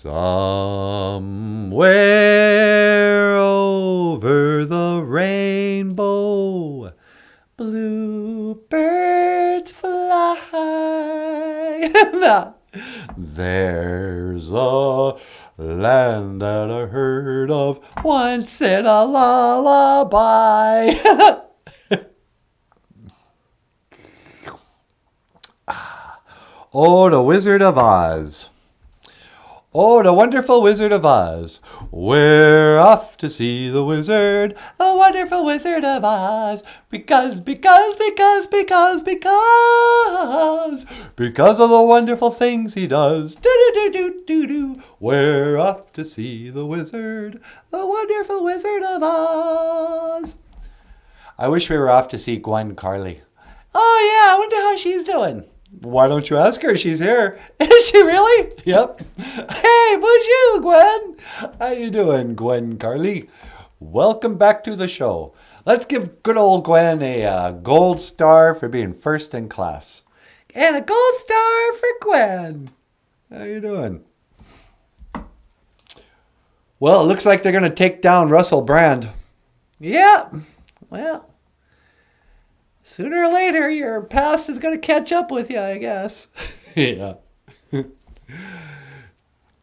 Somewhere over the rainbow, bluebirds fly. There's a land that I heard of once in a lullaby. Oh, the Wizard of Oz. Oh, the wonderful Wizard of Oz. We're off to see the wizard, the wonderful Wizard of Oz. Because of the wonderful things he does. Do-do-do-do-do-do. We're off to see the wizard, the wonderful Wizard of Oz. I wish we were off to see Gwen Carly. Oh, yeah, I wonder how she's doing. Why don't you ask her? She's here. Is she really? Yep. Hey, bonjour, Gwen. How you doing, Gwen Carly? Welcome back to the show. Let's give good old Gwen a gold star for being first in class. And a gold star for Gwen. How you doing? Well, it looks like they're going to take down Russell Brand. Yeah. Well, sooner or later, your past is going to catch up with you, I guess. Yeah.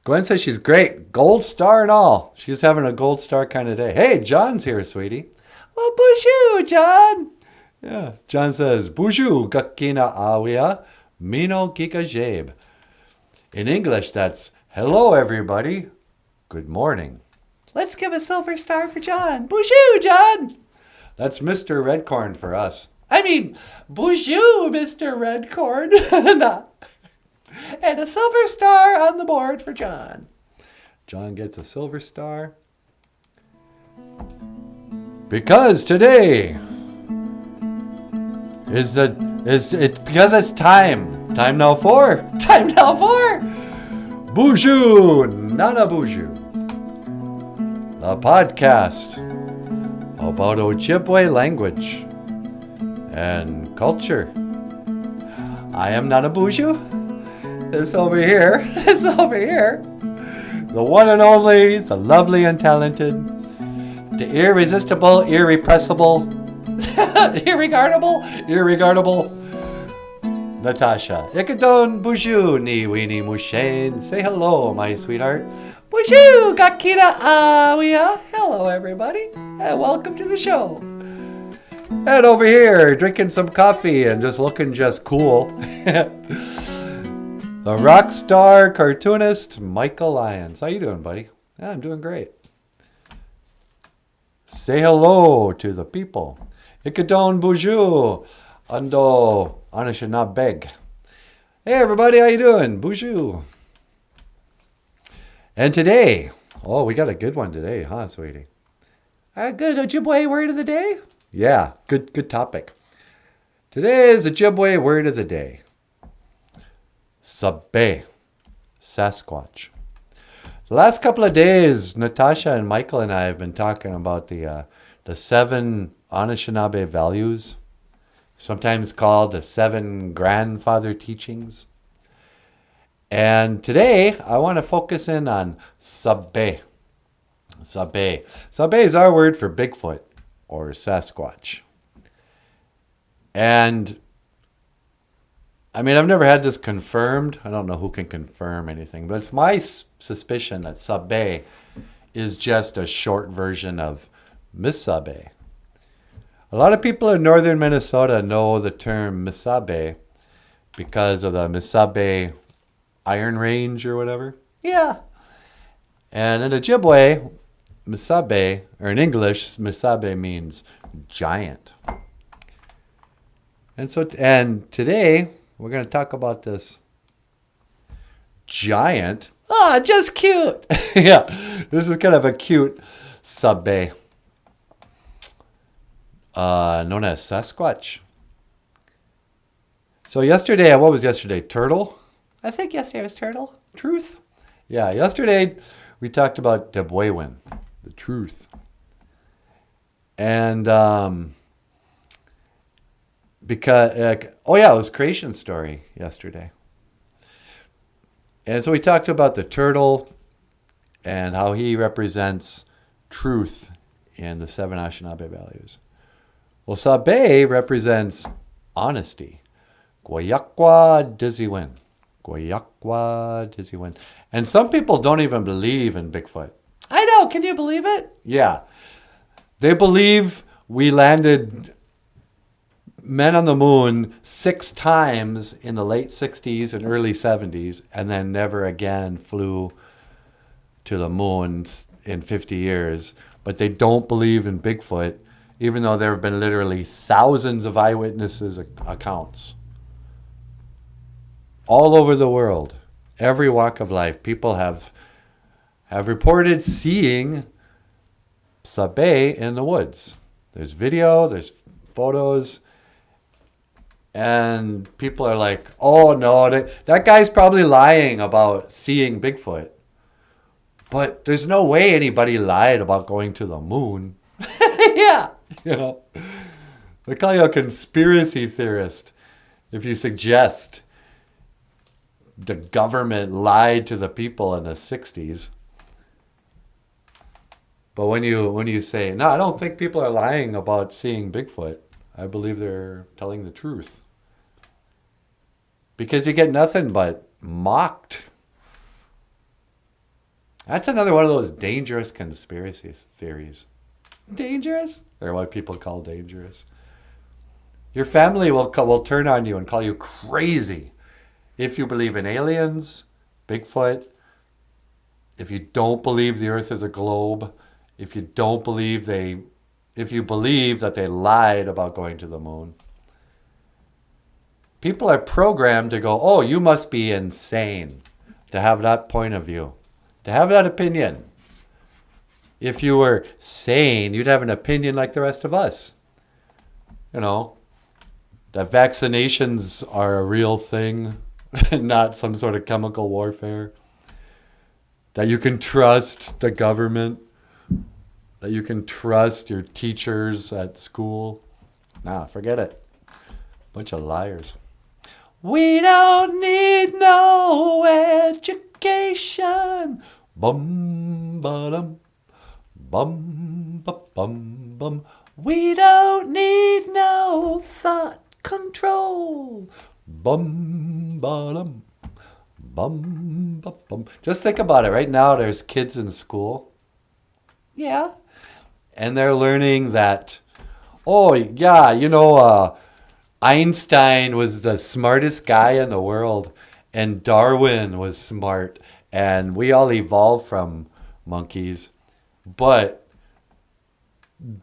Gwen says she's great. Gold star and all. She's having a gold star kind of day. Hey, John's here, sweetie. Well, bonjour, John. Yeah. John says, bonjour, gakina awia, mino gika jabe. In English, that's hello, everybody. Good morning. Let's give a silver star for John. Bonjour, John. That's Mr. Redcorn for us. I mean, bonjour, Mr. Redcorn. And a silver star on the board for John. John gets a silver star. Because today because it's time. Time now for Bonjour, NANABOOZHOO. The podcast about Ojibwe language and culture. I am NANABOOZHOO. It's over here. The one and only, the lovely and talented, the irresistible, irrepressible, irregardable Natasha. Ikadon Boozhoo ni weenie mushain. Say hello, my sweetheart. Boozhoo gakina awia. Hello, everybody, and welcome to the show. And over here, drinking some coffee and just looking just cool. The rock star cartoonist, Michael Lyons. How you doing, buddy? Yeah, I'm doing great. Say hello to the people. Ikadon Boozhoo. Ando ANISHINAABE. Hey, everybody, how you doing? Boozhoo. And today, we got a good one today, huh, sweetie? Good Ojibwe word of the day? Yeah, good topic. Today is Ojibwe word of the day. Sabe, Sasquatch. The last couple of days, Natasha and Michael and I have been talking about the 7 Anishinaabe values, sometimes called the 7 grandfather teachings. And today, I want to focus in on Sabe. Sabe. Sabe is our word for Bigfoot or Sasquatch. And I mean, I've never had this confirmed. I don't know who can confirm anything, but it's my suspicion that Sabe is just a short version of Misabe. A lot of people in northern Minnesota know the term Misabe because of the Misabe Iron Range or whatever. Yeah. And in Ojibwe, Misabe, or in English, Misabe means giant. And today, we're going to talk about this giant. Just cute. Yeah, this is kind of a cute Sabe, known as Sasquatch. So yesterday, what was yesterday? Turtle? I think yesterday was turtle. Truth? Yeah, yesterday we talked about Debwewin, the truth. And because it was creation story yesterday. And so we talked about the turtle and how he represents truth in the 7 Anishinaabe values. Well, Sabe represents honesty. Goyakwa Diziwin. Goyakwa Diziwin. And some people don't even believe in Bigfoot. I know, can you believe it? Yeah. They believe we landed men on the moon 6 times in the late 60s and early 70s, and then never again flew to the moon in 50 years. But they don't believe in Bigfoot, even though there have been literally thousands of eyewitnesses accounts. All over the world, every walk of life, people have reported seeing Sabe in the woods. There's video, there's photos, and people are like, oh no, that guy's probably lying about seeing Bigfoot. But there's no way anybody lied about going to the moon. Yeah, you know. They call you a conspiracy theorist if you suggest the government lied to the people in the 60s. But when you say, no, I don't think people are lying about seeing Bigfoot. I believe they're telling the truth. Because you get nothing but mocked. That's another one of those dangerous conspiracy theories. Dangerous? Or what people call dangerous. Your family will turn on you and call you crazy if you believe in aliens, Bigfoot, if you don't believe the earth is a globe, if you believe that they lied about going to the moon. People are programmed to go, oh, you must be insane to have that point of view, to have that opinion. If you were sane, you'd have an opinion like the rest of us. You know, that vaccinations are a real thing, not some sort of chemical warfare. That you can trust the government. That you can trust your teachers at school. Nah, forget it. Bunch of liars. We don't need no education. Bum ba dum. Bum ba bum bum. We don't need no thought control. Bum ba dum. Bum ba bum. Just think about it. Right now there's kids in school. Yeah. And they're learning that, oh yeah, you know, Einstein was the smartest guy in the world, and Darwin was smart, and we all evolved from monkeys, but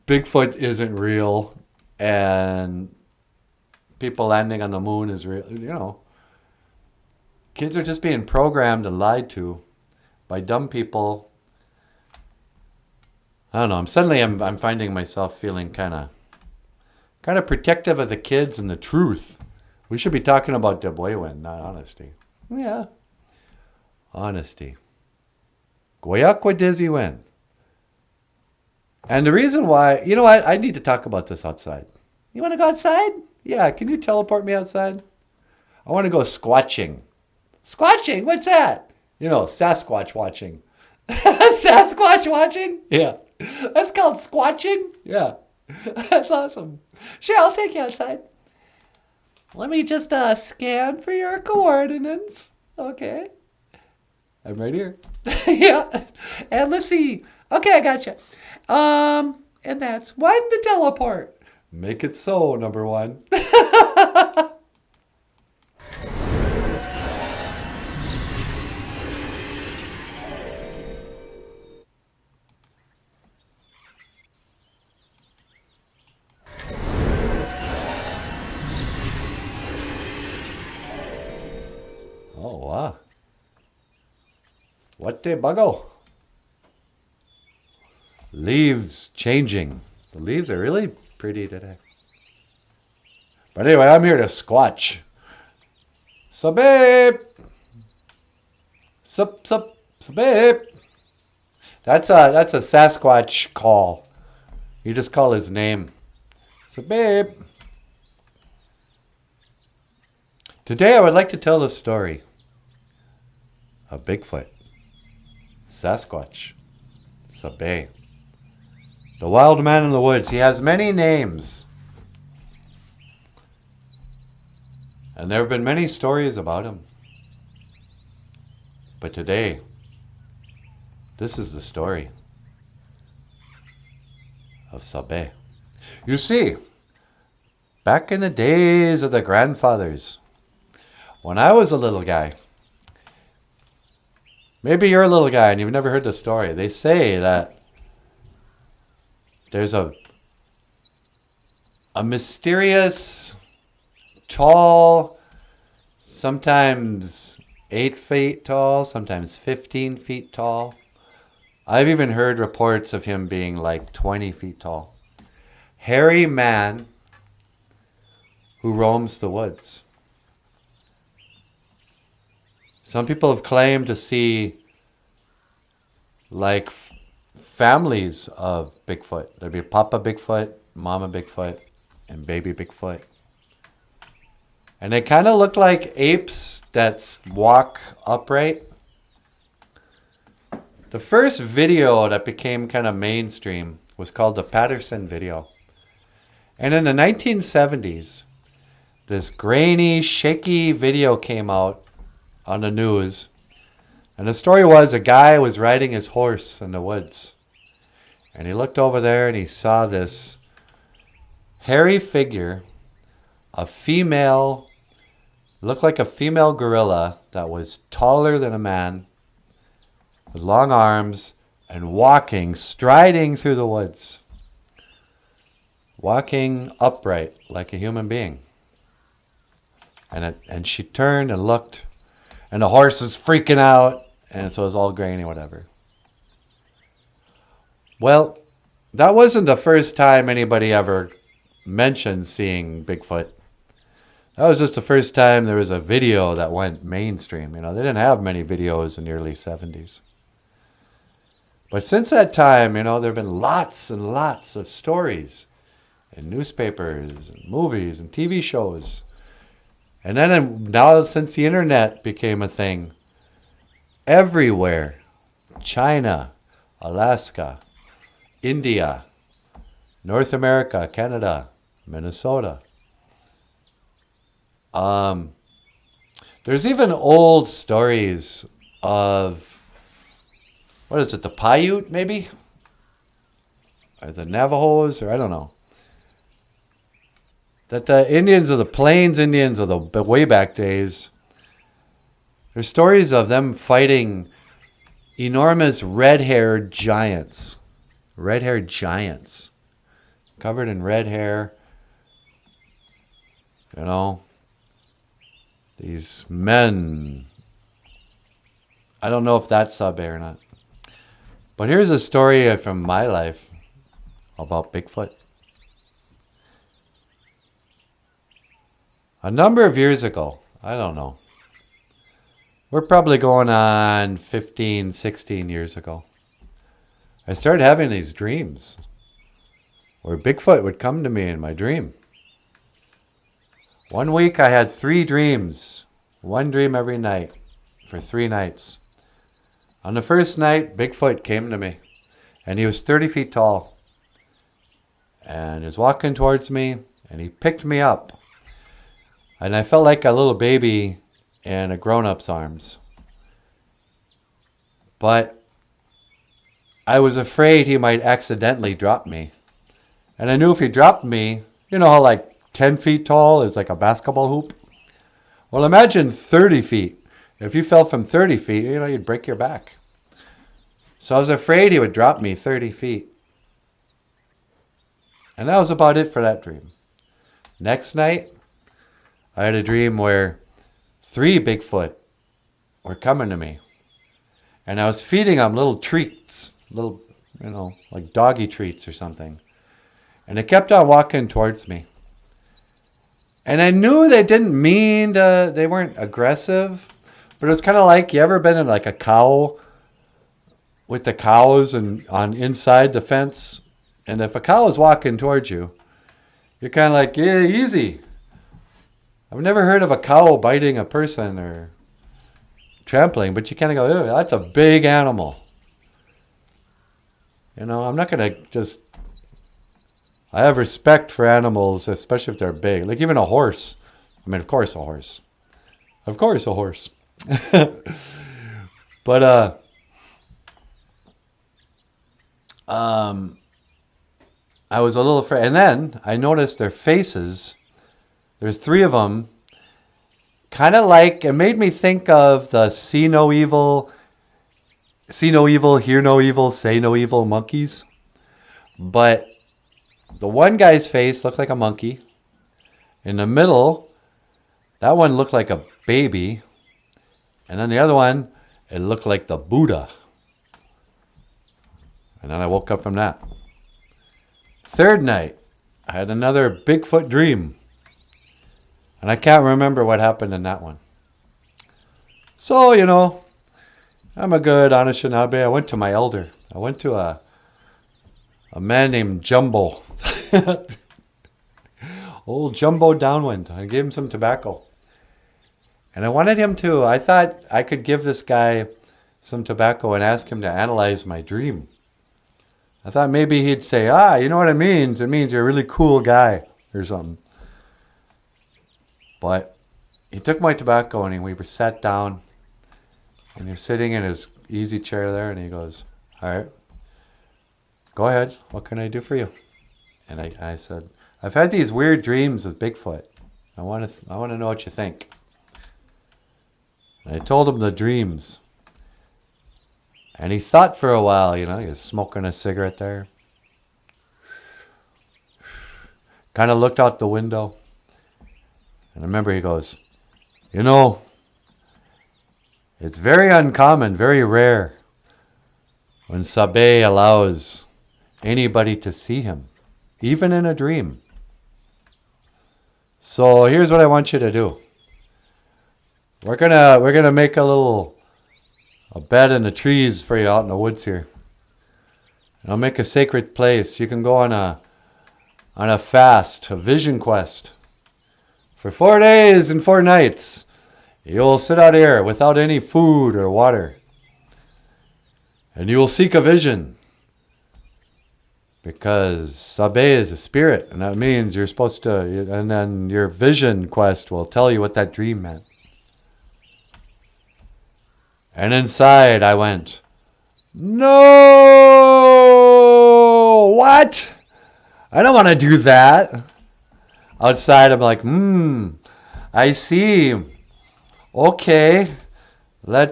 Bigfoot isn't real, and people landing on the moon is real. You know, kids are just being programmed and lied to by dumb people. I don't know. I'm finding myself feeling kind of protective of the kids and the truth. We should be talking about Debwewin, not honesty. Yeah. Honesty. Goyakwa Diziwin. And the reason why, you know what? I need to talk about this outside. You want to go outside? Yeah. Can you teleport me outside? I want to go squatching. Squatching? What's that? You know, Sasquatch watching. Sasquatch watching? Yeah. That's called squatching? Yeah. That's awesome. Sure, I'll take you outside. Let me just scan for your coordinates. Okay. I'm right here. Yeah. And let's see. Okay, I gotcha. And that's 1 to teleport. Make it so, number 1. Oh, wow. What the buggo? Leaves changing. The leaves are really pretty today. But anyway, I'm here to squatch. Sabib! Sabib! That's a Sasquatch call. You just call his name. Sabib! Today I would like to tell the story of Bigfoot. Sasquatch. Sabe. The wild man in the woods. He has many names. And there have been many stories about him. But today, this is the story of Sabe. You see, back in the days of the grandfathers, when I was a little guy, maybe you're a little guy and you've never heard the story. They say that there's a mysterious, tall, sometimes 8 feet tall, sometimes 15 feet tall. I've even heard reports of him being like 20 feet tall. Hairy man who roams the woods. Some people have claimed to see like families of Bigfoot. There'd be Papa Bigfoot, Mama Bigfoot, and Baby Bigfoot. And they kind of look like apes that walk upright. The first video that became kind of mainstream was called the Patterson video. And in the 1970s, this grainy, shaky video came out on the news. And the story was a guy was riding his horse in the woods. And he looked over there and he saw this hairy figure, a female, looked like a female gorilla that was taller than a man, with long arms, and walking, striding through the woods. Walking upright like a human being. And she turned and looked, and the horse was freaking out, and so it was all grainy, whatever. Well, that wasn't the first time anybody ever mentioned seeing Bigfoot. That was just the first time there was a video that went mainstream. You know, they didn't have many videos in the early 70s. But since that time, you know, there have been lots and lots of stories in newspapers and movies and TV shows. And then now since the internet became a thing, everywhere, China, Alaska, India, North America, Canada, Minnesota. There's even old stories of, what is it, the Paiute maybe? Or the Navajos, or I don't know. That the Indians of the Plains Indians of the way back days, there's stories of them fighting enormous red-haired giants. Red-haired giants. Covered in red hair. You know. These men. I don't know if that's Sabe or not. But here's a story from my life about Bigfoot. A number of years ago, I don't know. We're probably going on 15, 16 years ago. I started having these dreams where Bigfoot would come to me in my dream. One week I had 3 dreams. One dream every night for 3 nights. On the first night, Bigfoot came to me, and he was 30 feet tall. And he was walking towards me, and he picked me up. And I felt like a little baby in a grown-up's arms. But I was afraid he might accidentally drop me. And I knew if he dropped me, you know how like 10 feet tall is like a basketball hoop? Well, imagine 30 feet. If you fell from 30 feet, you know, you'd break your back. So I was afraid he would drop me 30 feet. And that was about it for that dream. Next night, I had a dream where 3 Bigfoot were coming to me. And I was feeding them little treats, little, you know, like doggy treats or something. And they kept on walking towards me. And I knew they didn't mean to, they weren't aggressive. But it was kind of like, you ever been in like a cow with the cows and on inside the fence? And if a cow is walking towards you, you're kind of like, yeah, easy. I've never heard of a cow biting a person or trampling, but you kind of go, ew, that's a big animal. You know, I'm not going to just... I have respect for animals, especially if they're big. Like even a horse. I mean, of course a horse. Of course a horse. But, I was a little afraid. And then I noticed their faces. There's 3 of them. Kind of like, it made me think of the see no evil, hear no evil, say no evil monkeys. But the one guy's face looked like a monkey. In the middle, that one looked like a baby. And then the other one, it looked like the Buddha. And then I woke up from that. Third night, I had another Bigfoot dream. And I can't remember what happened in that one. So, you know, I'm a good Anishinaabe. I went to my elder. I went to a man named Jumbo. Old Jumbo Downwind. I gave him some tobacco. And I wanted him to, I thought I could give this guy some tobacco and ask him to analyze my dream. I thought maybe he'd say, you know what it means? It means you're a really cool guy or something. But he took my tobacco and we were sat down. And he was sitting in his easy chair there and he goes, all right, go ahead. What can I do for you? And I said, I've had these weird dreams with Bigfoot. I want to know what you think. And I told him the dreams. And he thought for a while, you know, he was smoking a cigarette there. Kind of looked out the window. And I remember he goes, you know, it's very uncommon, very rare when Sabe allows anybody to see him, even in a dream. So here's what I want you to do. We're gonna make a bed in the trees for you out in the woods here. And I'll make a sacred place. You can go on a fast, a vision quest. For 4 days and 4 nights, you'll sit out here without any food or water. And you will seek a vision. Because Sabe is a spirit, and that means you're supposed to, and then your vision quest will tell you what that dream meant. And inside I went, no! What? I don't want to do that. Outside I'm like, I see. Okay, I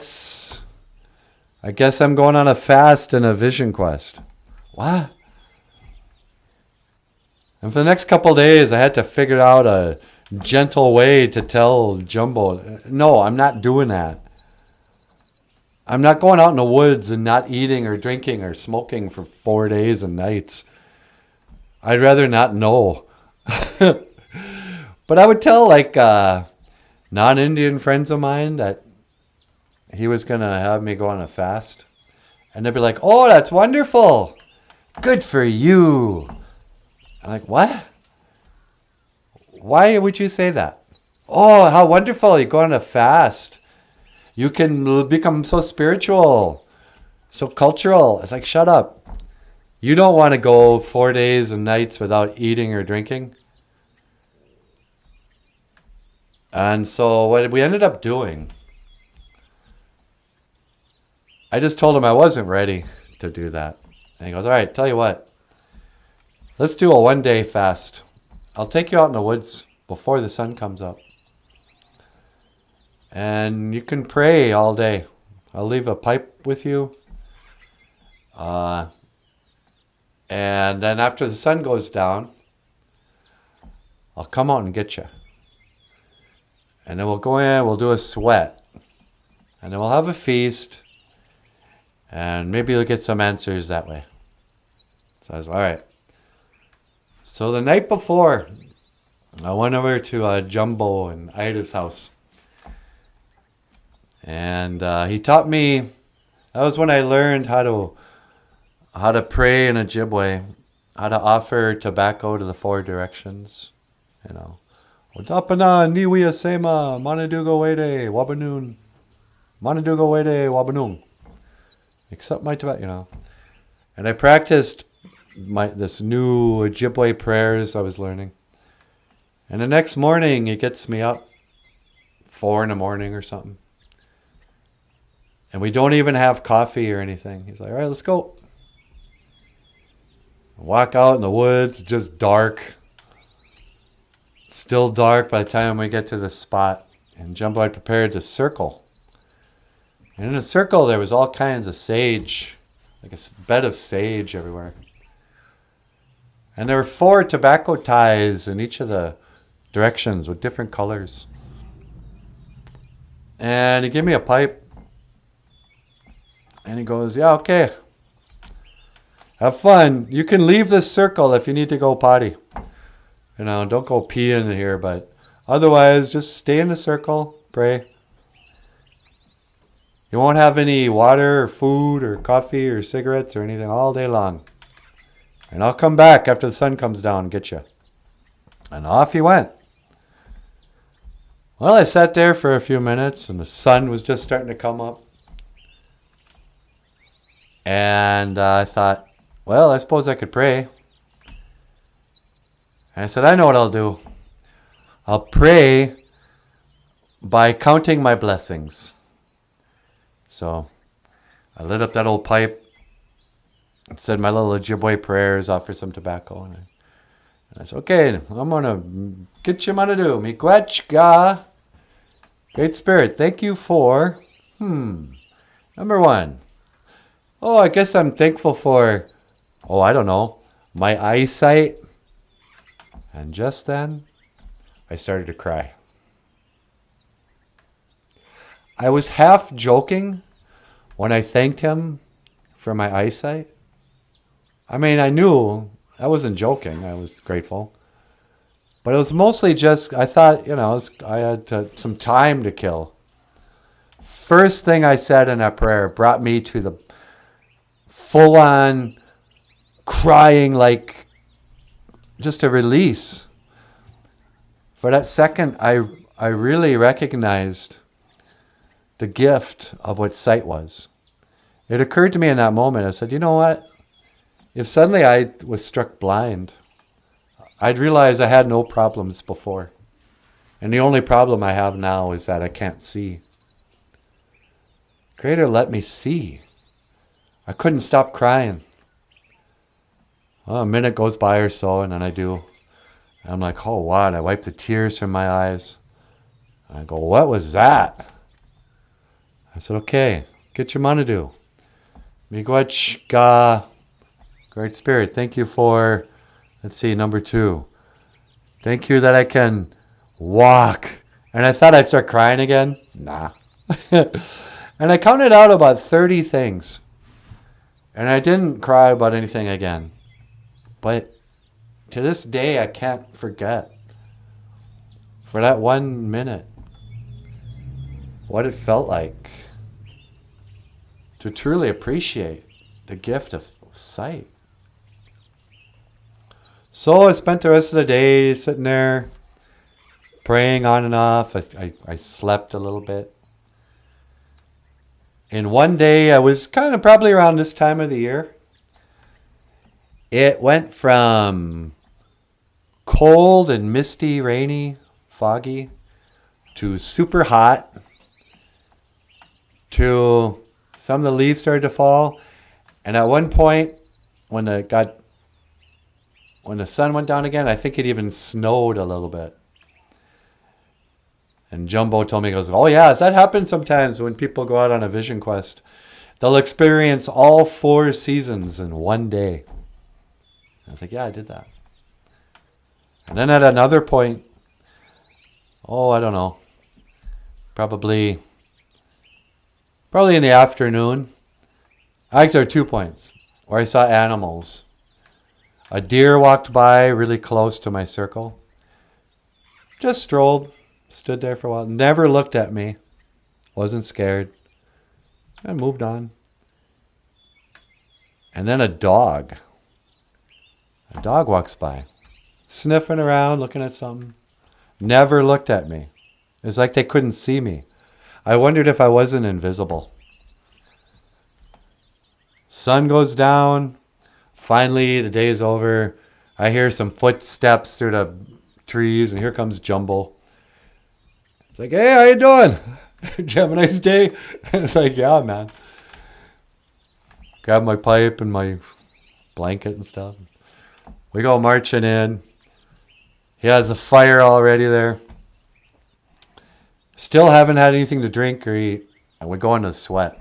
guess I'm going on a fast and a vision quest. What? And for the next couple of days, I had to figure out a gentle way to tell Jumbo, no, I'm not doing that. I'm not going out in the woods and not eating or drinking or smoking for 4 days and nights. I'd rather not know. But I would tell like non-Indian friends of mine that he was going to have me go on a fast. And they'd be like, oh, that's wonderful. Good for you. I'm like, what? Why would you say that? Oh, how wonderful. You go on a fast. You can become so spiritual, so cultural. It's like, shut up. You don't want to go 4 days and nights without eating or drinking. And so what we ended up doing, I just told him I wasn't ready to do that. And he goes, all right, tell you what. Let's do a 1-day fast. I'll take you out in the woods before the sun comes up. And you can pray all day. I'll leave a pipe with you. And then after the sun goes down, I'll come out and get you. And then we'll go in, we'll do a sweat. And then we'll have a feast. And maybe you'll get some answers that way. So I was, all right. So the night before, I went over to Jumbo and Ida's house. And he taught me, that was when I learned how to pray in Ojibwe, how to offer tobacco to the 4 directions. You know, Odapana, Niwi Asema, Manadugo Wede, Wabanoon, Manadugo Wede, Wabanoon. Accept my tobacco, you know. And I practiced this new Ojibwe prayers I was learning. And the next morning, he gets me up 4 a.m. or something. And we don't even have coffee or anything. He's like, all right, let's go. Walk out in the woods, just dark. Still dark by the time we get to the spot. And Jumbo had prepared to circle. And in the circle, there was all kinds of sage, like a bed of sage everywhere. And there were 4 tobacco ties in each of the directions with different colors. And he gave me a pipe. And he goes, yeah, okay. Have fun. You can leave this circle if you need to go potty. You know, don't go pee in here, but otherwise, just stay in the circle, pray. You won't have any water or food or coffee or cigarettes or anything all day long. And I'll come back after the sun comes down and get you. And off he went. Well, I sat there for a few minutes and the sun was just starting to come up. And I thought, well, I suppose I could pray. And I said, I know what I'll do. I'll pray by counting my blessings. So I lit up that old pipe, said my little Ojibwe prayers, offered some tobacco. And I said, okay, I'm going to get you manadu. Miigwech ga. Great Spirit, thank you for, number 1. Oh, I guess I'm thankful for, I don't know, my eyesight. And just then, I started to cry. I was half joking when I thanked him for my eyesight. I mean, I knew I wasn't joking. I was grateful. But it was mostly just, I thought, I had some time to kill. First thing I said in that prayer brought me to the full-on crying, like just a release. For that second, I really recognized the gift of what sight was. It occurred to me in that moment, I said, you know what? If suddenly I was struck blind, I'd realize I had no problems before. And the only problem I have now is that I can't see. Creator, let me see. I couldn't stop crying. Well, a minute goes by or so, and then I do. And I'm like, oh, what? I wipe the tears from my eyes. I go, what was that? I said, okay, get your manadu. Miigwech ga. Great Spirit, thank you for, let's see, number 2. Thank you that I can walk. And I thought I'd start crying again. Nah. And I counted out about 30 things. And I didn't cry about anything again. But to this day, I can't forget, for that 1 minute, what it felt like to truly appreciate the gift of sight. So I spent the rest of the day sitting there, praying on and off. I slept a little bit. And one day, I was kind of probably around this time of the year, it went from cold and misty, rainy, foggy, to super hot, to some of the leaves started to fall. And at one point, when the sun went down again, I think it even snowed a little bit. And Jumbo told me, he goes, oh yeah, that happens sometimes when people go out on a vision quest. They'll experience all 4 seasons in one day. I was like, yeah, I did that. And then at another point, I don't know, probably in the afternoon, actually there are 2 points where I saw animals. A deer walked by really close to my circle. Just strolled, stood there for a while, never looked at me, wasn't scared, and moved on. And then a dog walks by, sniffing around, looking at something, never looked at me. It was like they couldn't see me. I wondered if I wasn't invisible. Sun goes down, Finally, the day is over. I hear some footsteps through the trees, and here comes Jumbo. It's like, hey, how you doing? Did you have a nice day? It's like, yeah, man. Grab my pipe and my blanket and stuff. We go marching in. He has a fire already there. Still haven't had anything to drink or eat. And we go into sweat.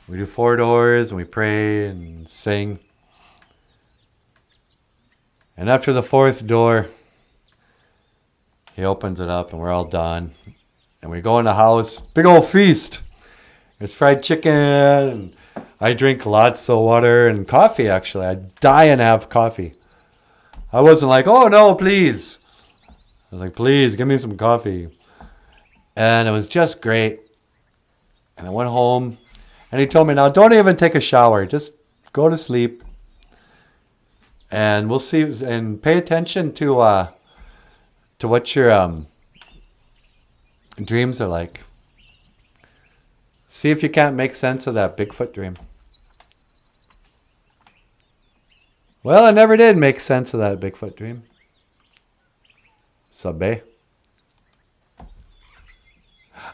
We do 4 doors and we pray and sing. And after the 4th door, he opens it up and we're all done. And we go in the house. Big old feast. There's fried chicken. And I drink lots of water and coffee, actually. I die and have coffee. I wasn't like, oh, no, please. I was like, please, give me some coffee. And it was just great. And I went home. And he told me, now, don't even take a shower. Just go to sleep. And we'll see. And pay attention to what your dreams are like. See if you can't make sense of that Bigfoot dream. Well, I never did make sense of that Bigfoot dream. Sabe.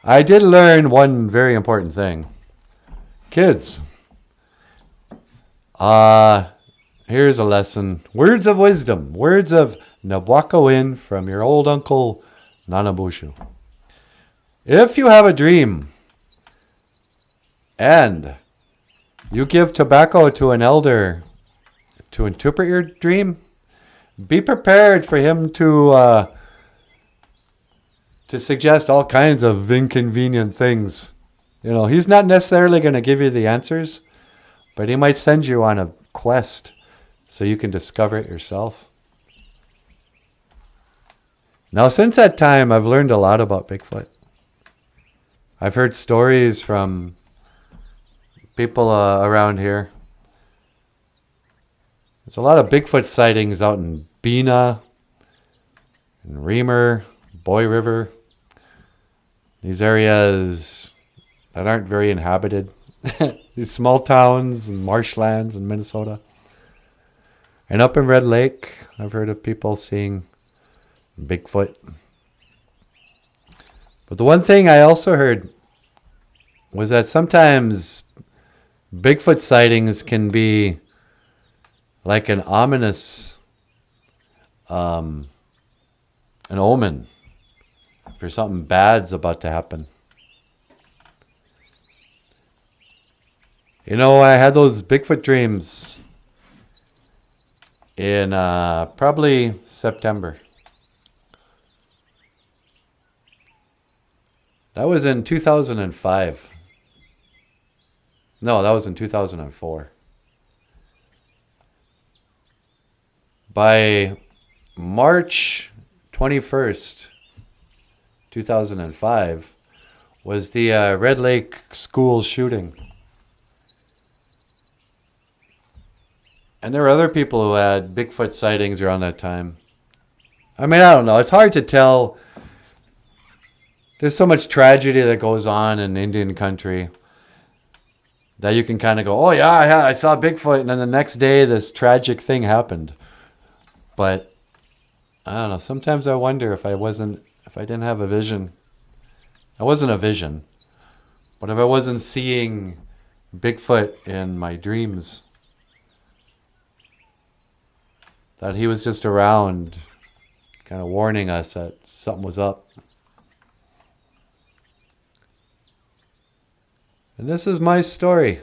I did learn one very important thing. Kids, here's a lesson. Words of wisdom. Words of Nabwakawin from your old uncle, NANABOOZHOO. If you have a dream and you give tobacco to an elder to interpret your dream, be prepared for him to suggest all kinds of inconvenient things. You know, he's not necessarily going to give you the answers, but he might send you on a quest so you can discover it yourself. Now, since that time, I've learned a lot about Bigfoot. I've heard stories from people around here. There's a lot of Bigfoot sightings out in Bena, in Reamer, Boy River. These areas that aren't very inhabited. These small towns and marshlands in Minnesota. And up in Red Lake, I've heard of people seeing Bigfoot. But the one thing I also heard was that sometimes Bigfoot sightings can be like an ominous, an omen for something bad's about to happen. You know, I had those Bigfoot dreams in probably September. That was in 2005. No, that was in 2004. By March 21st, 2005, was the Red Lake school shooting. And there were other people who had Bigfoot sightings around that time. I mean, I don't know. It's hard to tell. There's so much tragedy that goes on in Indian country that you can kind of go, oh, yeah, I saw Bigfoot. And then the next day, this tragic thing happened. But I don't know. Sometimes I wonder if I didn't have a vision. I wasn't a vision. But if I wasn't seeing Bigfoot in my dreams, that he was just around, kind of warning us that something was up. And this is my story.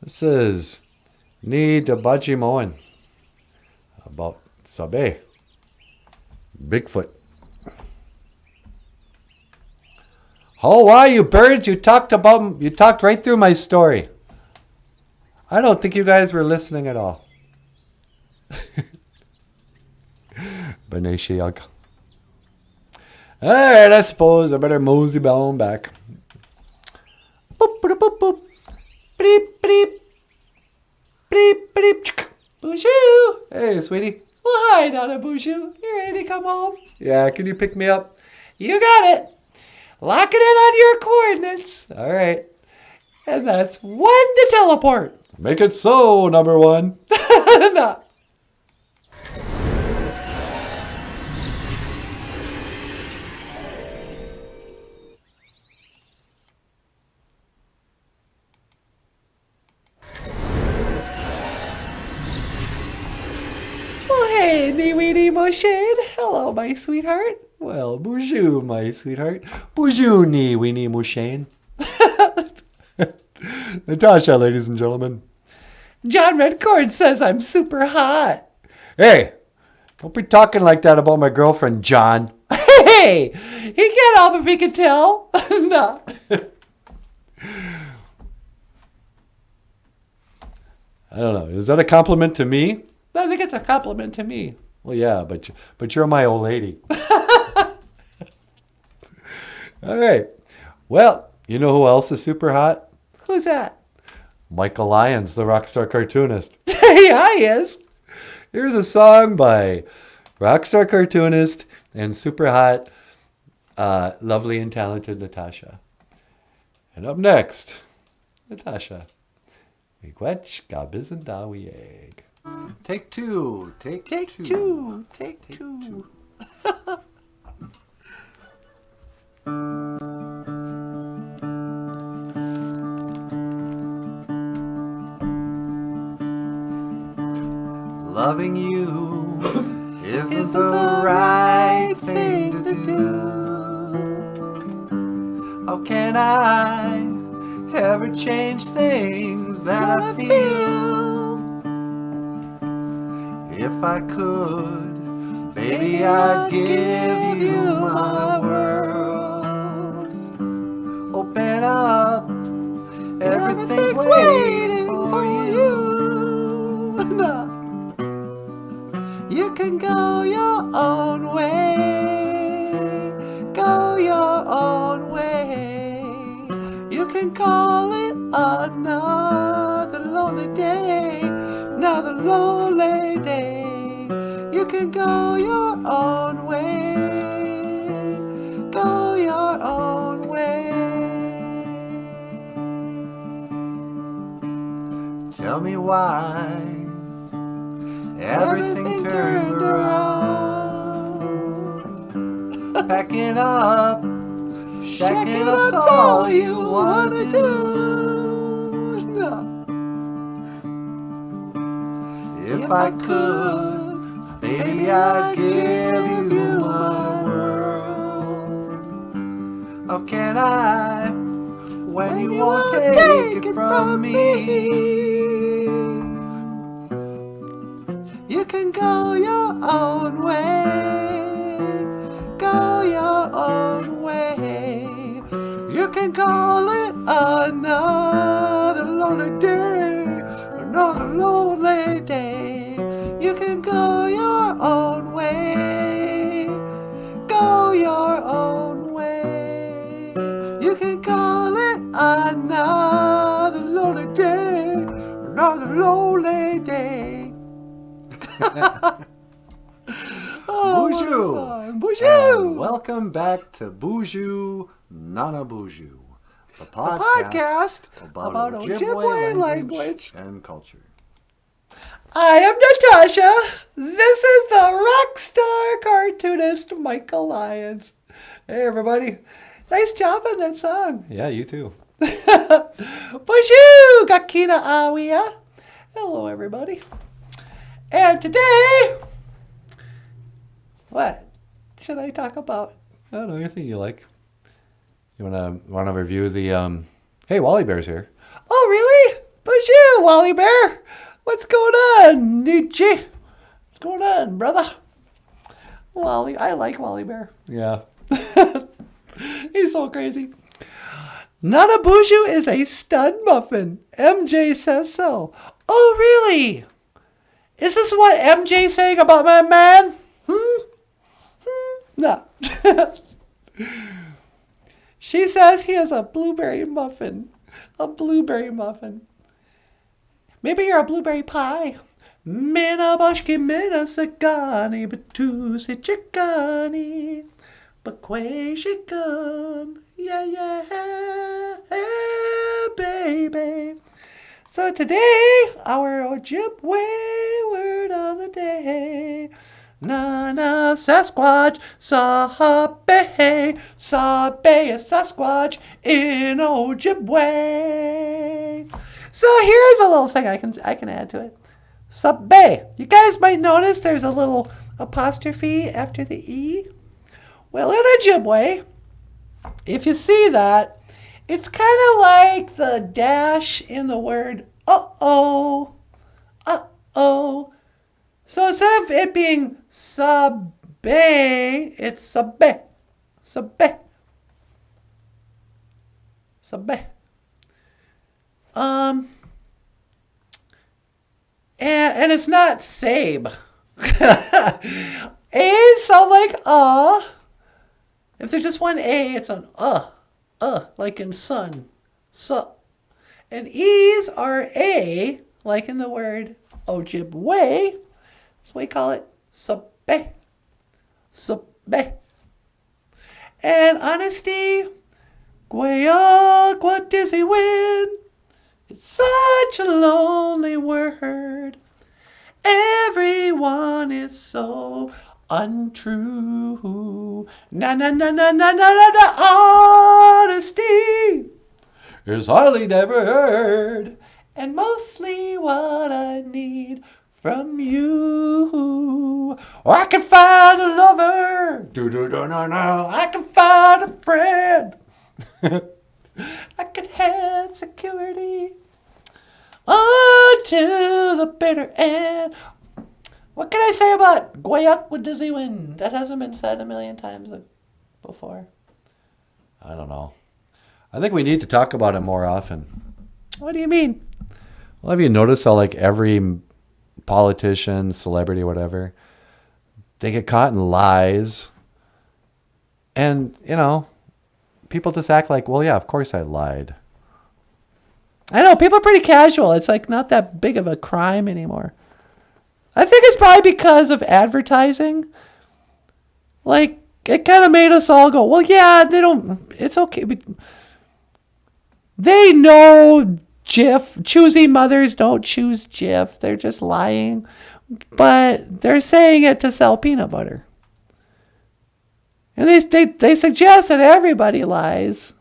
This is Ni Dabaji Moen about Sabe, Bigfoot. Oh, wow, you birds! You talked right through my story. I don't think you guys were listening at all. Beneshiag. Alright, I suppose I better mosey on back. Boop, boop, boop, boop. Beep, beep. Beep, beep. Boozhoo. Hey, sweetie. Well, hi, NANABOOZHOO. You ready to come home? Yeah, can you pick me up? You got it. Lock it in on your coordinates. Alright. And that's 1 to teleport. Make it so, number one. No. Well, hey, nee-weenie moshade. Hello, my sweetheart. Well, bonjour, my sweetheart. Bonjour, nee-weenie moshane. Natasha, ladies and gentlemen. John Redcord says I'm super hot. Hey, don't be talking like that about my girlfriend, John. Hey, he can't help if he can tell. No. I don't know. Is that a compliment to me? I think it's a compliment to me. Well, yeah, but you're my old lady. All right. Well, you know who else is super hot? Who's that? Michael Lyons, the rock star cartoonist. Yeah, he is. Here's a song by rock star cartoonist and super hot, lovely and talented Natasha. And up next, Natasha. Miigwech gabizendawieg. Take two. Take two. Take two. Loving you isn't the right thing to do. How can I ever change things that I feel? If I could, baby, I'd give you my world. Open up, everything's waiting for you. You can go your own way, go your own way. You can call it another lonely day, another lonely day. You can go your own way, go your own way. Tell me why everything turned around. Packing up, shacking up's all you wanna do. No. If I could, baby, I'd give you my world. How can I, when you won't take it from me? You can go your own way, go your own way. You can call it another lonely day, another lonely day. You can go your own way, go your own way. You can call it another lonely day, another lonely day. Bonjour! And welcome back to Bonjour, NANABOOZHOO, the podcast about Ojibwe language and culture. I am Natasha. This is the rock star cartoonist Michael Lyons. Hey, everybody. Nice job on that song. Yeah, you too. Bonjour, Gakina Awia. Hello, everybody. And today, what should I talk about? I don't know, anything you like. You wanna review the hey, Wally Bear's here. Oh, really? Bonjour, Wally Bear. What's going on, Nietzsche? What's going on, brother? Wally, I like Wally Bear. Yeah. He's so crazy. NANABOOZHOO is a stud muffin. MJ says so. Oh, really? Is this what MJ's saying about my man? No. She says he is a blueberry muffin. A blueberry muffin. Maybe you're a blueberry pie. Mina bashki mina sagani batusi chikani. Bakwe shikan. Yeah, yeah, baby. So today, our Ojibwe word of the day. Nana Sasquatch Sabe. Sabe a Sasquatch in Ojibwe. So here's a little thing I can add to it. Sabe. You guys might notice there's a little apostrophe after the E. Well, in Ojibwe, if you see that, it's kind of like the dash in the word uh-oh. Uh-oh. So instead of it being sabe, it's sabe. Sabe. Sabe. And it's not sabe. A's sound like If there's just one A, it's an like in sun. So. And E's are A, like in the word Ojibwe. So we call it sabe. Sabe. And honesty, Gwayak, what does he win? It's such a lonely word. Everyone is so untrue. Na na na na na na na na. Honesty is hardly never heard, and mostly what I need from you. I can find a lover. No. I can find a friend. I can have security until the bitter end. What can I say about Gwayak with Dizzy Wind? That hasn't been said a million times before. I don't know. I think we need to talk about it more often. What do you mean? Well, have you noticed how like every politician, celebrity, whatever, they get caught in lies. And, people just act like, well, yeah, of course I lied. I know, people are pretty casual. It's like not that big of a crime anymore. I think it's probably because of advertising. Like, it kind of made us all go, well, yeah, it's okay. They know Jif. Choosy mothers don't choose Jif. They're just lying. But they're saying it to sell peanut butter. And they suggest that everybody lies.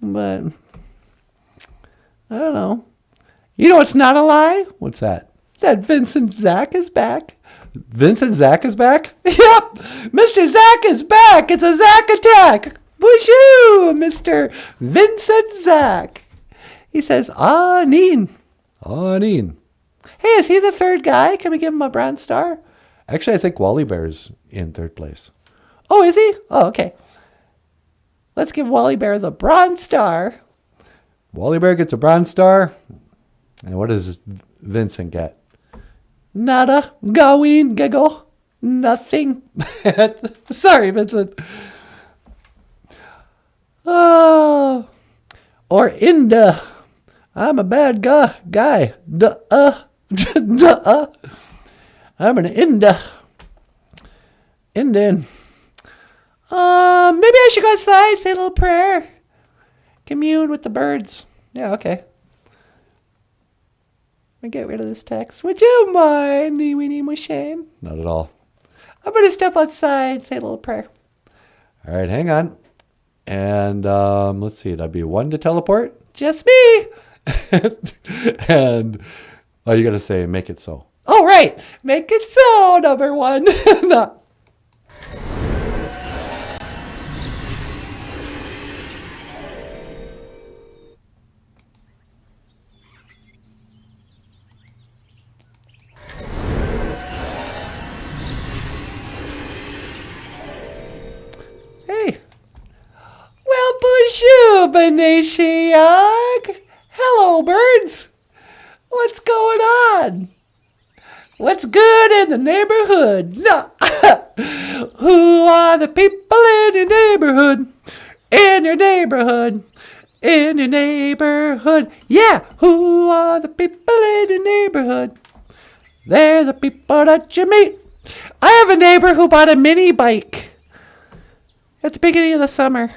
But I don't know. You know what's not a lie? What's that? That Vincent Zack is back. Vincent Zack is back? Yep! Mr. Zack is back! It's a Zack attack! Wooshoo! Mr. Vincent Zack. He says, Neen. Neen. Hey, is he the third guy? Can we give him a bronze star? Actually, I think Wally Bear's in third place. Oh, is he? Oh, okay. Let's give Wally Bear the bronze star. Wally Bear gets a bronze star. And what does Vincent get? Nada. Going. Giggle. Nothing. Sorry, Vincent. Or Inda. I'm a bad guy. Duh. I'm an Inda. Indian. Maybe I should go outside, say a little prayer. Commune with the birds. Yeah, okay. Let me get rid of this text. Would you mind, Weenie Mushane? Not at all. I'm going to step outside, say a little prayer. All right, hang on. And let's see, that'd be 1 to teleport. Just me. And, you got to say, make it so. Oh, right. Make it so, number 1. No. Benishiag. Hello, birds. What's going on? What's good in the neighborhood? No. Who are the people in your neighborhood? In your neighborhood. In your neighborhood. Yeah. Who are the people in your neighborhood? They're the people that you meet. I have a neighbor who bought a mini bike at the beginning of the summer.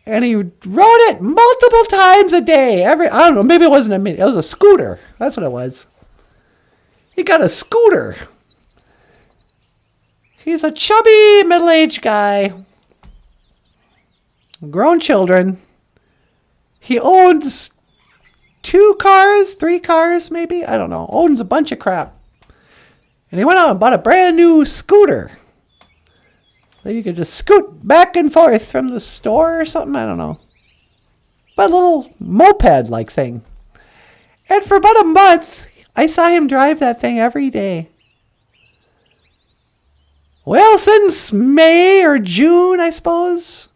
And he rode it multiple times a day. I don't know, maybe it wasn't a mini. It was a scooter. That's what it was. He got a scooter. He's a chubby, middle-aged guy. Grown children. He owns 2 cars, 3 cars maybe. I don't know. Owns a bunch of crap. And he went out and bought a brand new scooter. So you could just scoot back and forth from the store or something. I don't know. But a little moped-like thing. And for about a month, I saw him drive that thing every day. Well, since May or June, I suppose,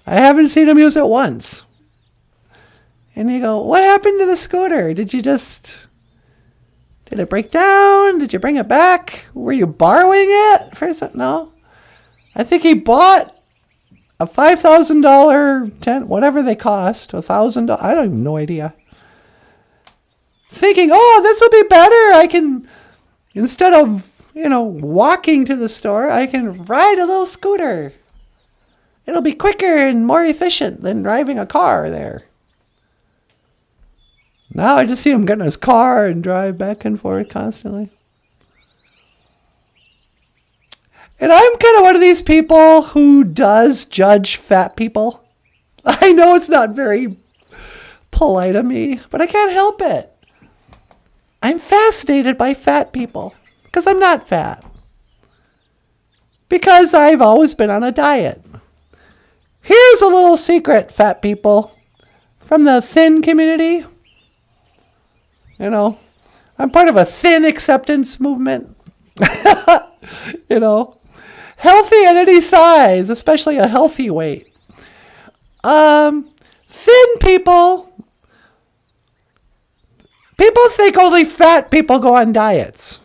I haven't seen him use it once. And you go, what happened to the scooter? Did it break down? Did you bring it back? Were you borrowing it for something? No. I think he bought a $5,000 tent, whatever they cost, $1,000. I don't even no idea. Thinking, oh, this will be better. I can, instead of, walking to the store, I can ride a little scooter. It'll be quicker and more efficient than driving a car there. Now I just see him get in his car and drive back and forth constantly. And I'm kind of one of these people who does judge fat people. I know it's not very polite of me, but I can't help it. I'm fascinated by fat people because I'm not fat. Because I've always been on a diet. Here's a little secret, fat people, from the thin community. I'm part of a thin acceptance movement. Healthy at any size, especially a healthy weight. Thin people think only fat people go on diets.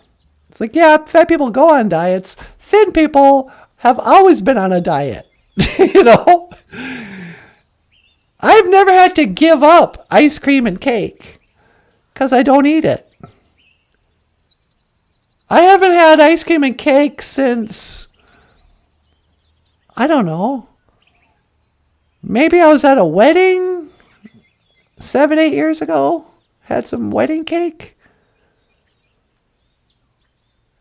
It's like, yeah, fat people go on diets. Thin people have always been on a diet. I've never had to give up ice cream and cake because I don't eat it. I haven't had ice cream and cake since, I don't know, maybe I was at a wedding 7-8 years ago. Had some wedding cake.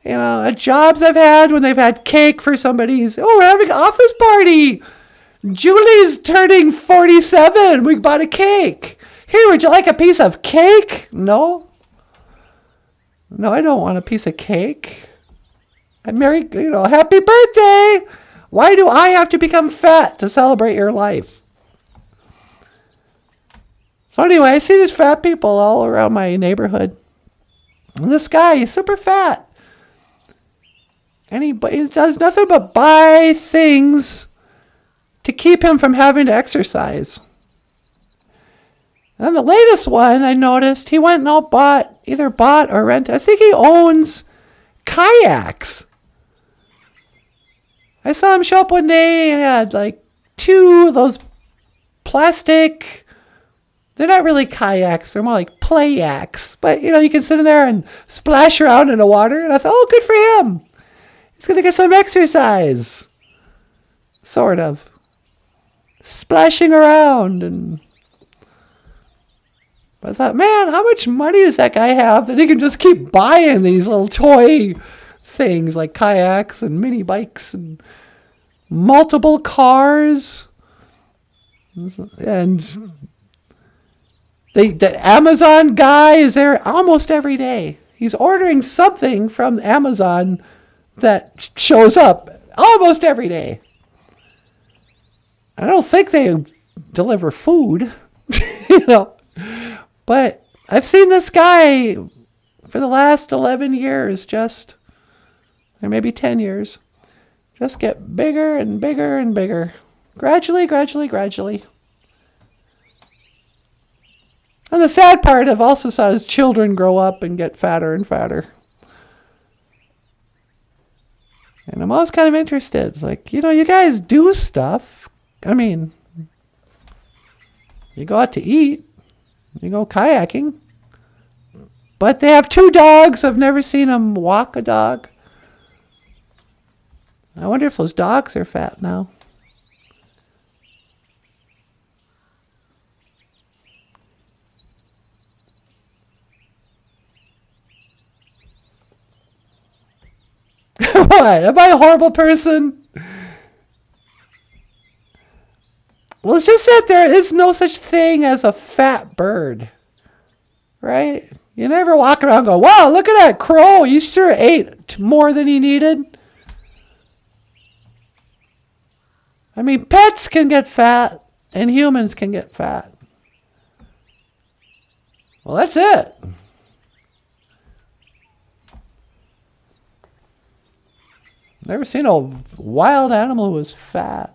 At jobs I've had when they've had cake for somebody's, we're having an office party. Julie's turning 47. We bought a cake. Here, would you like a piece of cake? No. No, I don't want a piece of cake. I'm married, happy birthday. Why do I have to become fat to celebrate your life? So anyway, I see these fat people all around my neighborhood. And this guy, he's super fat. And he does nothing but buy things to keep him from having to exercise. And the latest one I noticed, he went and either bought or rented. I think he owns kayaks. I saw him show up one day and had like 2 of those plastic, they're not really kayaks, they're more like play-yaks. But, you can sit in there and splash around in the water. And I thought, oh, good for him. He's going to get some exercise. Sort of. Splashing around. And I thought, man, how much money does that guy have that he can just keep buying these little toy things like kayaks and mini bikes and multiple cars? And the Amazon guy is there almost every day. He's ordering something from Amazon that shows up almost every day. I don't think they deliver food, but I've seen this guy for the last 11 years or maybe 10 years, just get bigger and bigger and bigger. Gradually, gradually, gradually. And the sad part, I've also saw his children grow up and get fatter and fatter. And I'm always kind of interested. It's like, you guys do stuff. I mean, you go out to eat. You go kayaking. But they have 2 dogs. I've never seen them walk a dog. I wonder if those dogs are fat now. What? Am I a horrible person? Well, it's just that there is no such thing as a fat bird. Right? You never walk around and go, wow, look at that crow. You sure ate more than he needed. I mean, pets can get fat and humans can get fat. Well, that's it. Never seen a wild animal who was fat.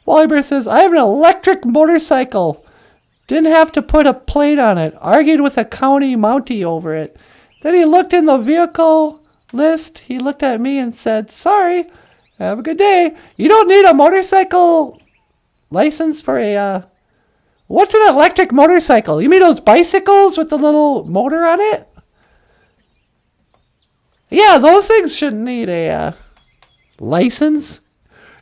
Wallybear says, I have an electric motorcycle. Didn't have to put a plate on it. Argued with a county Mountie over it. Then he looked in the vehicle list. He looked at me and said, sorry, have a good day. You don't need a motorcycle license for a... What's an electric motorcycle? You mean those bicycles with the little motor on it? Yeah, those things shouldn't need a license.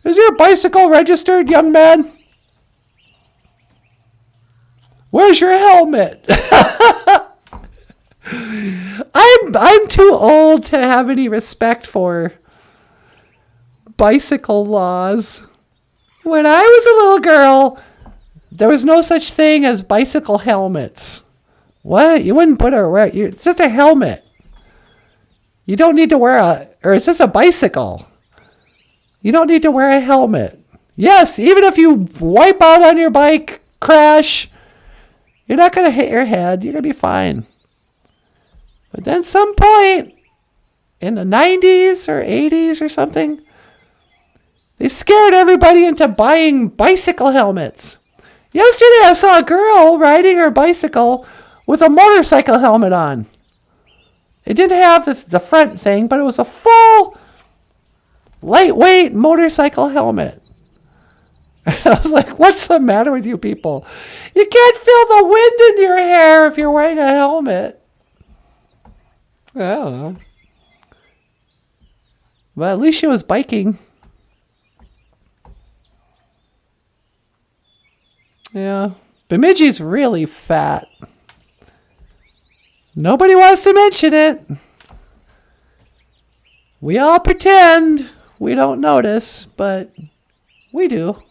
Is your bicycle registered, young man? Where's your helmet? I'm too old to have any respect for bicycle laws. When I was a little girl, there was no such thing as bicycle helmets. What? You wouldn't put it's just a helmet. You don't need to wear it's just a bicycle. You don't need to wear a helmet. Yes, even if you wipe out on your bike, crash, you're not going to hit your head. You're going to be fine. But then some point in the 90s or 80s or something, they scared everybody into buying bicycle helmets. Yesterday I saw a girl riding her bicycle with a motorcycle helmet on. It didn't have the front thing, but it was a full lightweight motorcycle helmet. I was like, what's the matter with you people? You can't feel the wind in your hair if you're wearing a helmet. I don't know. But at least she was biking. Yeah. Bemidji's really fat. Nobody wants to mention it. We all pretend we don't notice, but we do.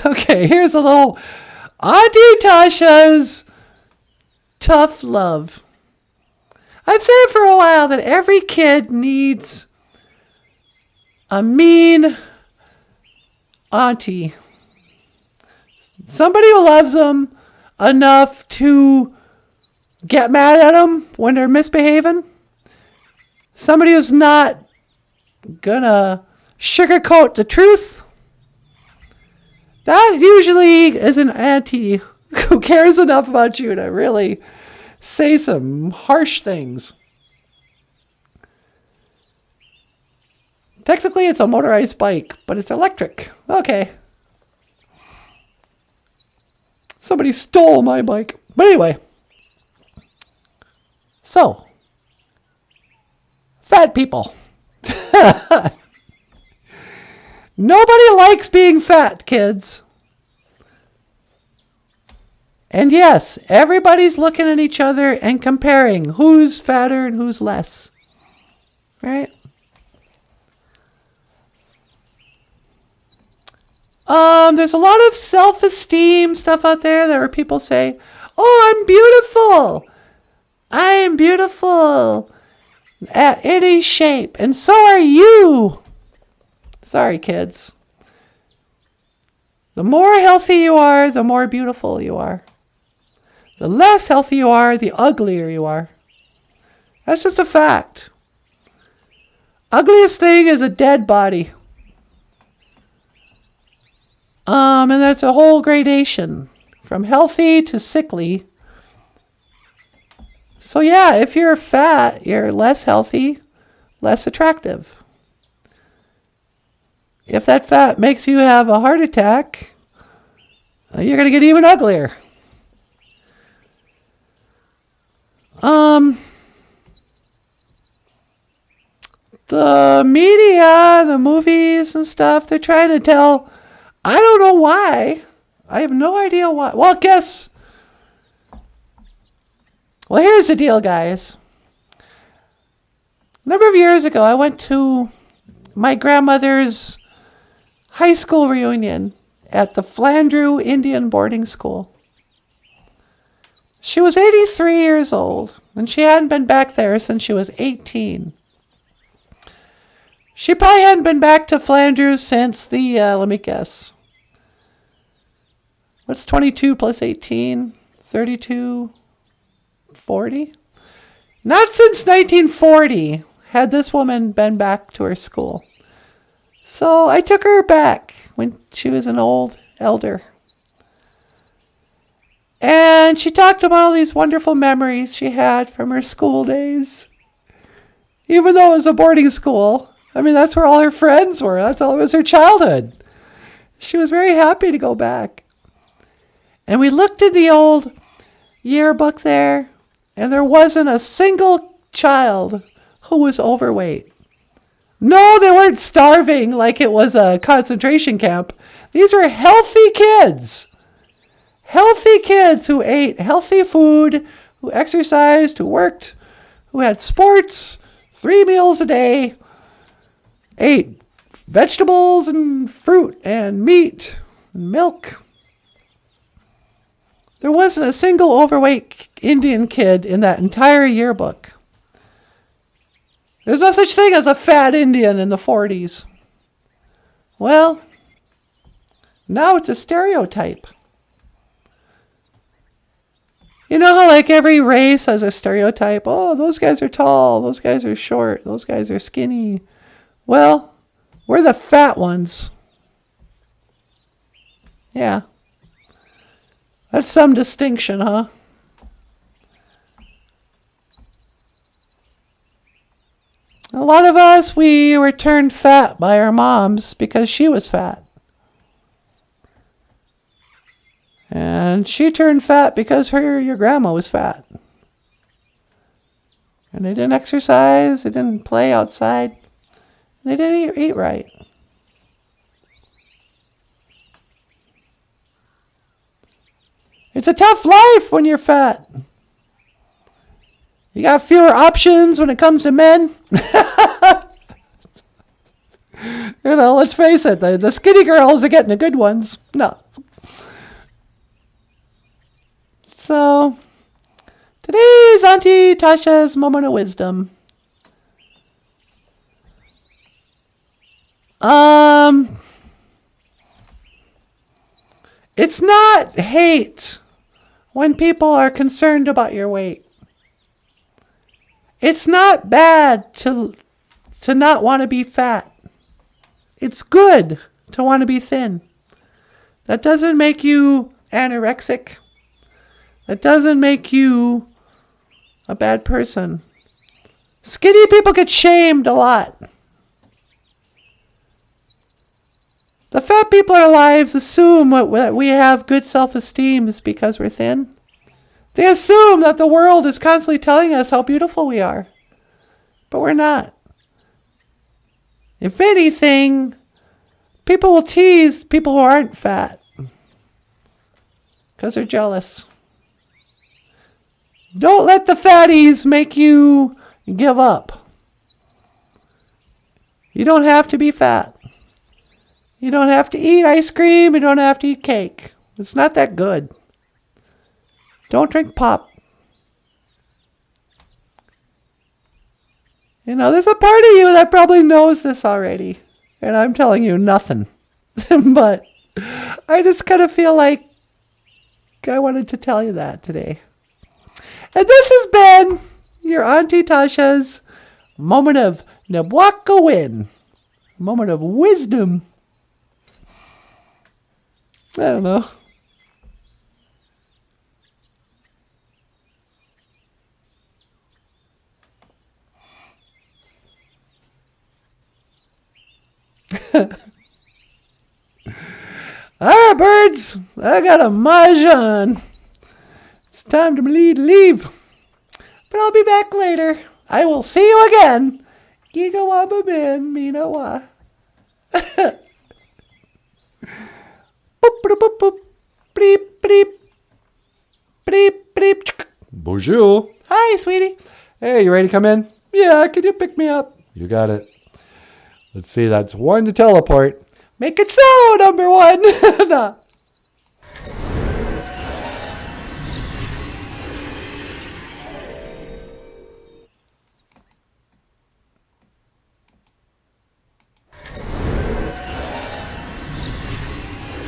Okay, here's a little Auntie Tasha's tough love. I've said it for a while that every kid needs a mean auntie. Somebody who loves them enough to get mad at them when they're misbehaving. Somebody who's not gonna sugarcoat the truth. That usually is an auntie who cares enough about you to really say some harsh things. Technically, it's a motorized bike, but it's electric. Okay. Somebody stole my bike. But anyway. So. Fat people. Nobody likes being fat, kids. And yes, everybody's looking at each other and comparing who's fatter and who's less. Right? There's a lot of self-esteem stuff out there where people say, oh, I'm beautiful. I am beautiful at any shape. And so are you. Sorry, kids. The more healthy you are, the more beautiful you are. The less healthy you are, the uglier you are. That's just a fact. Ugliest thing is a dead body. And that's a whole gradation from healthy to sickly. So yeah, if you're fat, you're less healthy, less attractive. If that fat makes you have a heart attack, you're going to get even uglier. The media, the movies and stuff, they're trying to tell, I don't know why. I have no idea why. Well, guess Well, here's the deal, guys. A number of years ago, I went to my grandmother's high school reunion at the Flandreau Indian boarding school. She was 83 years old, and she hadn't been back there since she was 18. She probably hadn't been back to Flandreau since the, let me guess. What's 22 plus 18? 32? 40? Not since 1940 had this woman been back to her school. So I took her back when she was an old elder. And she talked about all these wonderful memories she had from her school days. Even though it was a boarding school, I mean, that's where all her friends were. That's all it was her childhood. She was very happy to go back. And we looked at the old yearbook there, and there wasn't a single child who was overweight. No, they weren't starving like it was a concentration camp. These were healthy kids. Healthy kids who ate healthy food, who exercised, who worked, who had sports, 3 meals a day, ate vegetables and fruit and meat and milk. There wasn't a single overweight Indian kid in that entire yearbook. There's no such thing as a fat Indian in the 40s. Well, now it's a stereotype. You know how like every race has a stereotype? Oh, those guys are tall, those guys are short, those guys are skinny. Well, we're the fat ones. Yeah. That's some distinction, huh? A lot of us, we were turned fat by our moms because she was fat. And she turned fat because your grandma was fat. And they didn't exercise, they didn't play outside, and they didn't eat right. It's a tough life when you're fat. You got fewer options when it comes to men. You know, let's face it, the skinny girls are getting the good ones. No. So, today's Auntie Tasha's moment of wisdom. It's not hate when people are concerned about your weight. It's not bad to not want to be fat. It's good to want to be thin. That doesn't make you anorexic. That doesn't make you a bad person. Skinny people get shamed a lot. The fat people in our lives assume that we have good self-esteem is because we're thin. They assume that the world is constantly telling us how beautiful we are. But we're not. If anything, people will tease people who aren't fat because they're jealous. Don't let the fatties make you give up. You don't have to be fat. You don't have to eat ice cream. You don't have to eat cake. It's not that good. Don't drink pop. You know, there's a part of you that probably knows this already. And I'm telling you nothing. But I just kind of feel like I wanted to tell you that today. And this has been your Auntie Tasha's moment of Nabwaka moment of wisdom. I don't know. Alright, birds. I got a mahjong. It's time to leave. But I'll be back later. I will see you again. Gigawaba man, Minawa. Boop, boop, boop. Beep, beep. Beep, beep. Bonjour. Hi, sweetie. Hey, you ready to come in? Yeah, can you pick me up? You got it. Let's see, that's 1 to teleport. Make it so, number 1. Nah.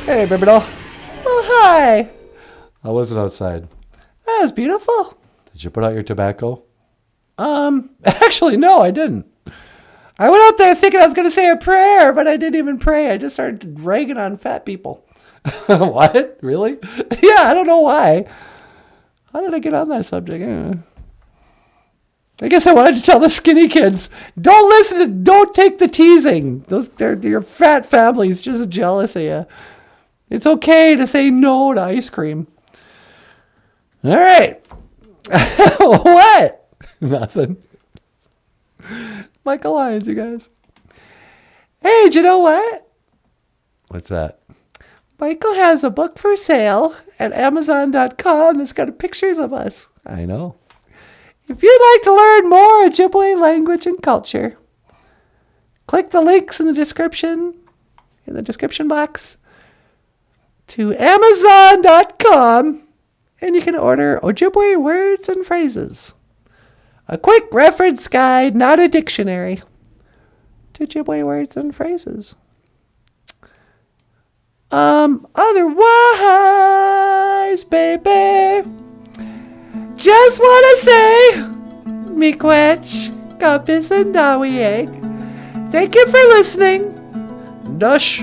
Hey, Bibbidall. Oh, hi. I wasn't outside. That was beautiful. Did you put out your tobacco? Actually, no, I didn't. I went out there thinking I was going to say a prayer, but I didn't even pray. I just started ragging on fat people. What? Really? Yeah, I don't know why. How did I get on that subject? I guess I wanted to tell the skinny kids, don't take the teasing. Your fat family's just jealous of you. It's okay to say no to ice cream. All right. What? Nothing. Michael Lyons, you guys. Hey, do you know what? What's that? Michael has a book for sale at Amazon.com that's got pictures of us. I know. If you'd like to learn more Ojibwe language and culture, click the links in the description box to Amazon.com, and you can order Ojibwe words and phrases. A quick reference guide, not a dictionary, to Ojibwe words and phrases. Otherwise, baby, just want to say, miigwech, kapis and dawieg. Thank you for listening. Dush,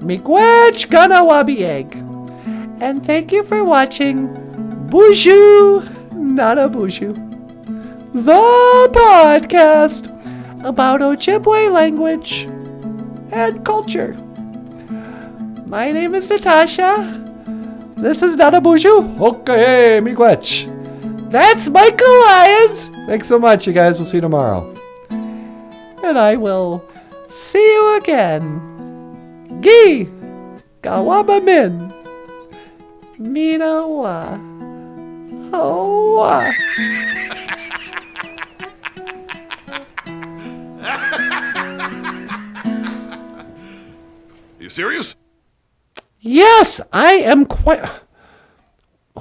miigwech, ganawabieg. And thank you for watching Boozhoo, NANABOOZHOO, the podcast about Ojibwe language and culture. My name is Natasha. This is NANABOOZHOO. Okay, miigwech. That's Michael Lyons. Thanks so much, you guys. We'll see you tomorrow. And I will see you again. Gi Gawaba Min Minawa Hoa. You serious? Yes, I am quite...